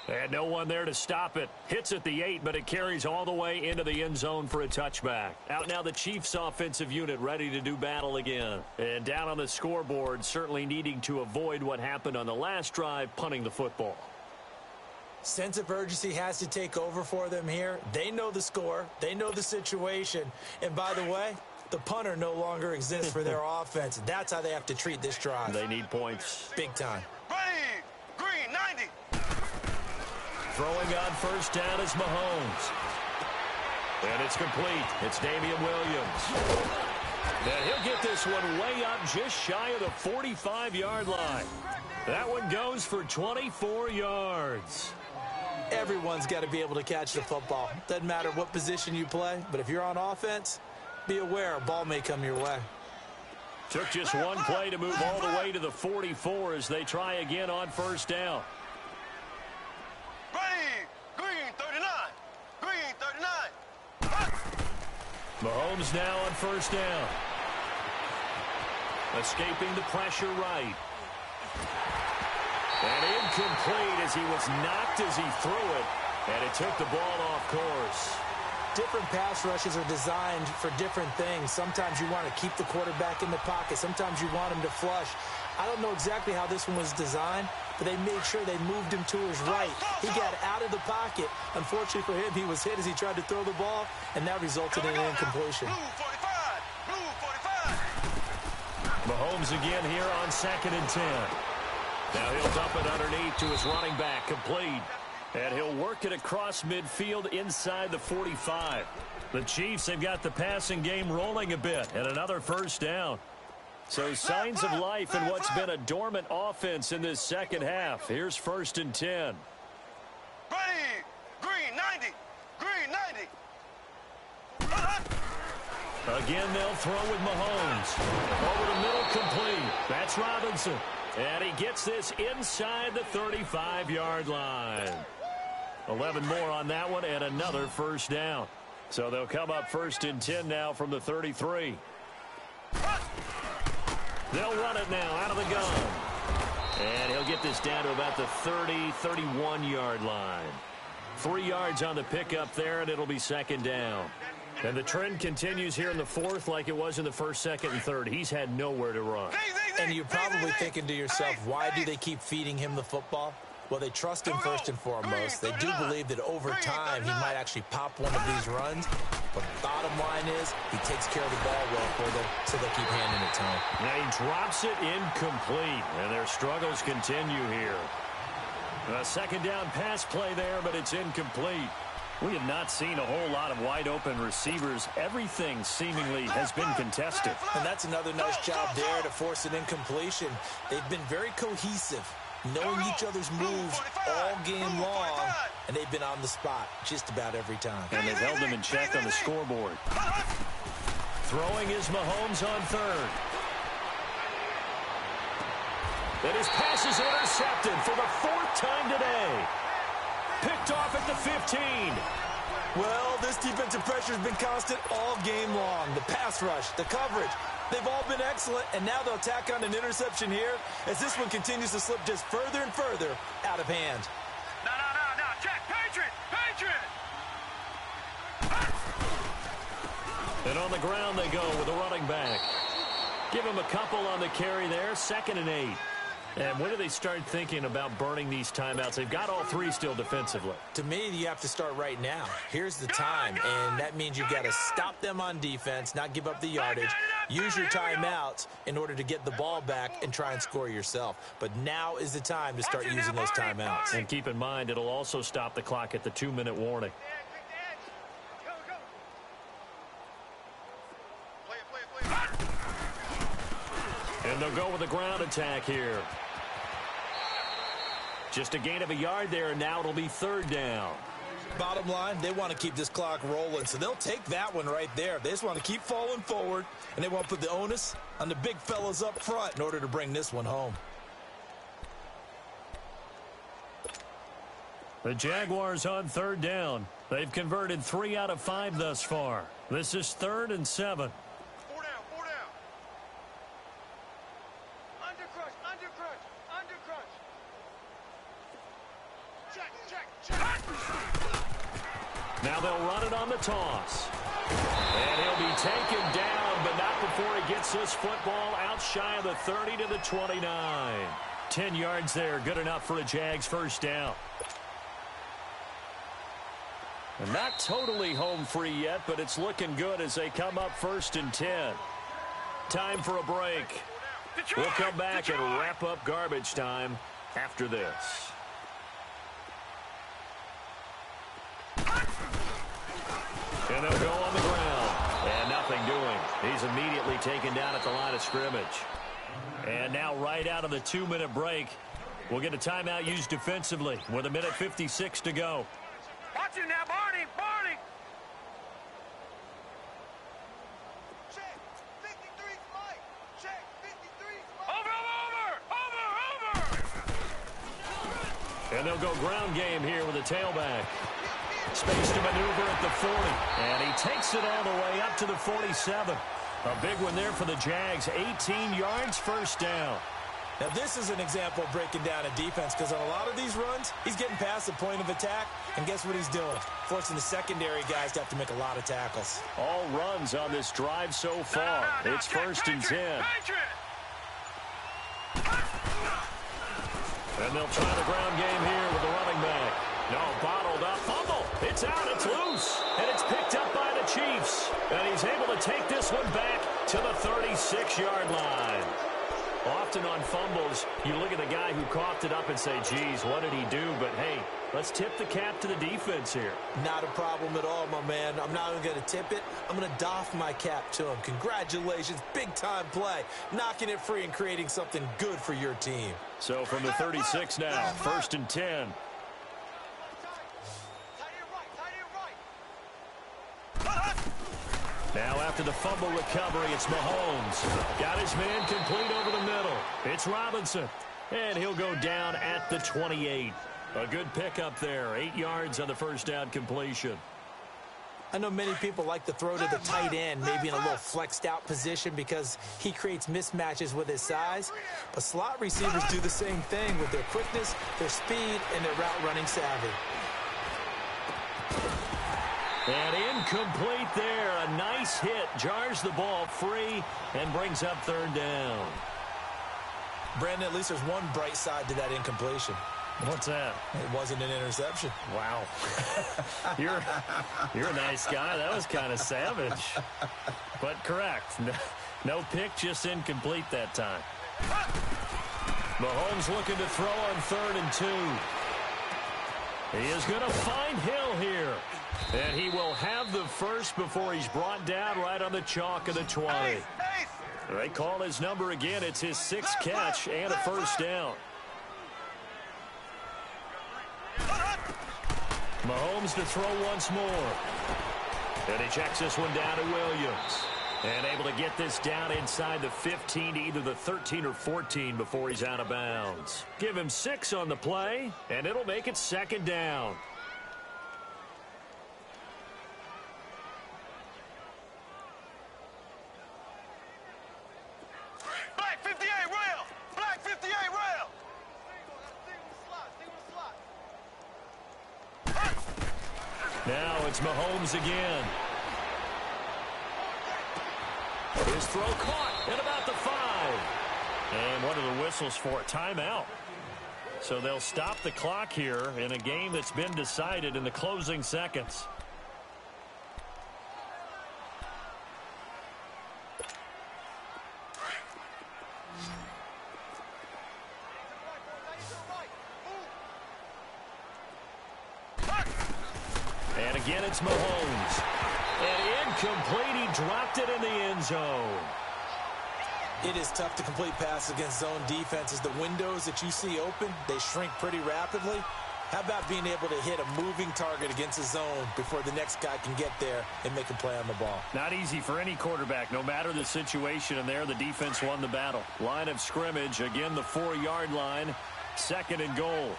And no one there to stop it. Hits at the 8, but it carries all the way into the end zone for a touchback. Out now the Chiefs offensive unit ready to do battle again. And down on the scoreboard, certainly needing to avoid what happened on the last drive, punting the football. Sense of urgency has to take over for them here. They know the score. They know the situation. And by the way, the punter no longer exists for their offense. That's how they have to treat this drive. They need points. Big time. Ready. Green, 90. Throwing on first down is Mahomes. And it's complete. It's Damian Williams. And he'll get this one way up just shy of the 45-yard line. That one goes for 24 yards. Everyone's got to be able to catch the football. Doesn't matter what position you play, but if you're on offense, be aware a ball may come your way. Took just one play to move all the way to the 44 as they try again on first down. Ready. Green, 39. Green, 39. Mahomes now on first down. Escaping the pressure right. And incomplete as he was knocked as he threw it. And it took the ball off course. Different pass rushes are designed for different things. Sometimes you want to keep the quarterback in the pocket. Sometimes you want him to flush. I don't know exactly how this one was designed, but they made sure they moved him to his right. He got out of the pocket. Unfortunately for him, he was hit as he tried to throw the ball, and that resulted in an incompletion. Blue 45. Blue 45. Mahomes again here on 2nd and 10. Now he'll dump it underneath to his running back, complete. And he'll work it across midfield inside the 45. The Chiefs have got the passing game rolling a bit, and another first down. So signs of life in what's been a dormant offense in this second half. Here's 1st and 10. Ready. Green, 90. Green, 90. Again, they'll throw with Mahomes. Over the middle, complete. That's Robinson. And he gets this inside the 35-yard line. 11 more on that one and another first down. So they'll come up 1st and 10 now from the 33. They'll run it now out of the gun. And he'll get this down to about the 31-yard line. 3 yards on the pickup there, and it'll be 2nd down. And the trend continues here in the 4th like it was in the 1st, 2nd, and 3rd. He's had nowhere to run. And you're probably thinking to yourself, why do they keep feeding him the football? Well, they trust him first and foremost. They do believe that over time he might actually pop one of these runs. But bottom line is he takes care of the ball well for them, so they'll keep handing it to him. Now he drops it incomplete, and their struggles continue here. A second down pass play there, but it's incomplete. We have not seen a whole lot of wide-open receivers. Everything seemingly has been contested. And that's another nice job there to force an incompletion. They've been very cohesive, knowing each other's moves all game long, and they've been on the spot just about every time. And they've held them in check on the scoreboard. Throwing is Mahomes on third. And his pass is intercepted for the fourth time today. Picked off at the 15. Well, this defensive pressure has been constant all game long. The pass rush, the coverage, they've all been excellent, and now they'll tack on an interception here as this one continues to slip just further and further out of hand. No. Check. Patriot. And on the ground they go with a running back. Give him a couple on the carry there, 2nd and 8. And when do they start thinking about burning these timeouts? They've got all three still defensively. To me, you have to start right now. Here's the time, and that means you've got to stop them on defense, not give up the yardage, use your timeouts in order to get the ball back and try and score yourself. But now is the time to start using those timeouts. And keep in mind, it'll also stop the clock at the 2-minute warning. And they'll go with a ground attack here. Just a gain of a yard there, and now it'll be 3rd down. Bottom line, they want to keep this clock rolling, so they'll take that one right there. They just want to keep falling forward, and they want to put the onus on the big fellas up front in order to bring this one home. The Jaguars on 3rd down. They've converted 3 out of 5 thus far. This is 3rd and 7. Four down. Under crunch. Check. Now they'll run it on the toss. And he'll be taken down, but not before he gets this football out shy of the 30 to the 29. 10 yards there, good enough for a Jags 1st down. And not totally home free yet, but it's looking good as they come up 1st and 10. Time for a break. We'll come back and wrap up garbage time after this. And they'll go on the ground. And nothing doing. He's immediately taken down at the line of scrimmage. And now right out of the 2-minute break, we'll get a timeout used defensively with 1:56 to go. Watch him now, Barney. Check. 53's Mike. Check. 53's Mike. Over. And they'll go ground game here with a tailback. Space to maneuver at the 40. And he takes it all the way up to the 47. A big one there for the Jags. 18 yards, 1st down. Now, this is an example of breaking down a defense because on a lot of these runs, he's getting past the point of attack, and guess what he's doing? Forcing the secondary guys to have to make a lot of tackles. All runs on this drive so far. It's 1st and 10. And they'll try the ground game here with the running back. No, bottled up. Fumble. It's out. It's loose. And it's picked up by the Chiefs. And he's able to take this one back to the 36-yard line. Often on fumbles, you look at the guy who coughed it up and say, geez, what did he do? But, hey, let's tip the cap to the defense here. Not a problem at all, my man. I'm not even going to tip it. I'm going to doff my cap to him. Congratulations. Big-time play. Knocking it free and creating something good for your team. So from the 36 now, 1st and 10. Now after the fumble recovery, it's Mahomes. Got his man complete over the middle. It's Robinson. And he'll go down at the 28. A good pickup there. 8 yards on the 1st down completion. I know many people like to throw to the tight end, maybe in a little flexed out position because he creates mismatches with his size. But slot receivers do the same thing with their quickness, their speed, and their route running savvy. And incomplete there. A nice hit. Jars the ball free and brings up 3rd down. Brandon, at least there's one bright side to that incompletion. What's that? It wasn't an interception. Wow. You're a nice guy. That was kind of savage. But correct. No pick, just incomplete that time. Mahomes looking to throw on 3rd and 2. He is going to find Hill here. And he will have the first before he's brought down right on the chalk of the 20. They call his number again. It's his 6th catch and a first down. Mahomes to throw once more. And he checks this one down to Williams. And able to get this down inside the 15 to either the 13 or 14 before he's out of bounds. Give him 6 on the play, and it'll make it 2nd down. Black 58 rail! Black 58 rail! Now it's Mahomes again. His throw caught at about the 5. And what are the whistles for? Timeout. So they'll stop the clock here in a game that's been decided in the closing seconds. And again, it's Mahomes. And incomplete. He dropped it in the end zone. It is tough to complete passes against zone defenses. The windows that you see open, they shrink pretty rapidly. How about being able to hit a moving target against a zone before the next guy can get there and make a play on the ball? Not easy for any quarterback, no matter the situation. And there, the defense won the battle. Line of scrimmage, again, the 4-yard line. 2nd and goal.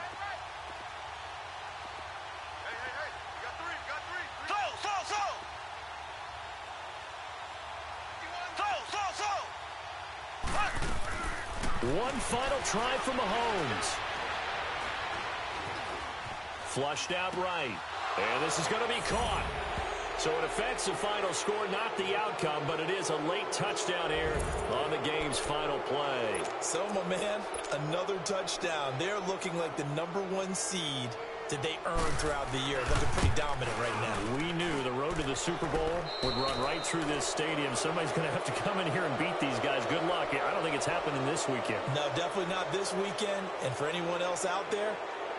One final try for Mahomes. Flushed out right. And this is going to be caught. So it affects the final score, not the outcome, but it is a late touchdown here on the game's final play. So, my man, another touchdown. They're looking like the #1 seed that they earned throughout the year. Looking pretty dominant right now. We knew the road to the Super Bowl would run right through this stadium. Somebody's going to have to come in here and beat these guys. Good luck. I don't think it's happening this weekend. No, definitely not this weekend. And for anyone else out there,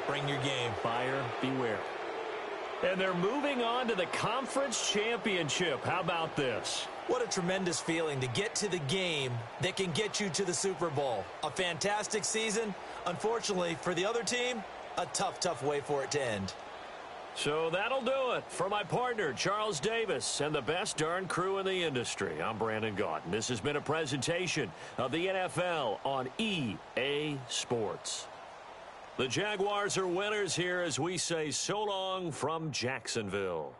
bring your game. Buyer beware. And they're moving on to the conference championship. How about this? What a tremendous feeling to get to the game that can get you to the Super Bowl. A fantastic season. Unfortunately, for the other team, a tough way for it to end. So that'll do it. For my partner, Charles Davis, and the best darn crew in the industry, I'm Brandon Gaudin. This has been a presentation of the NFL on EA Sports. The Jaguars are winners here as we say so long from Jacksonville.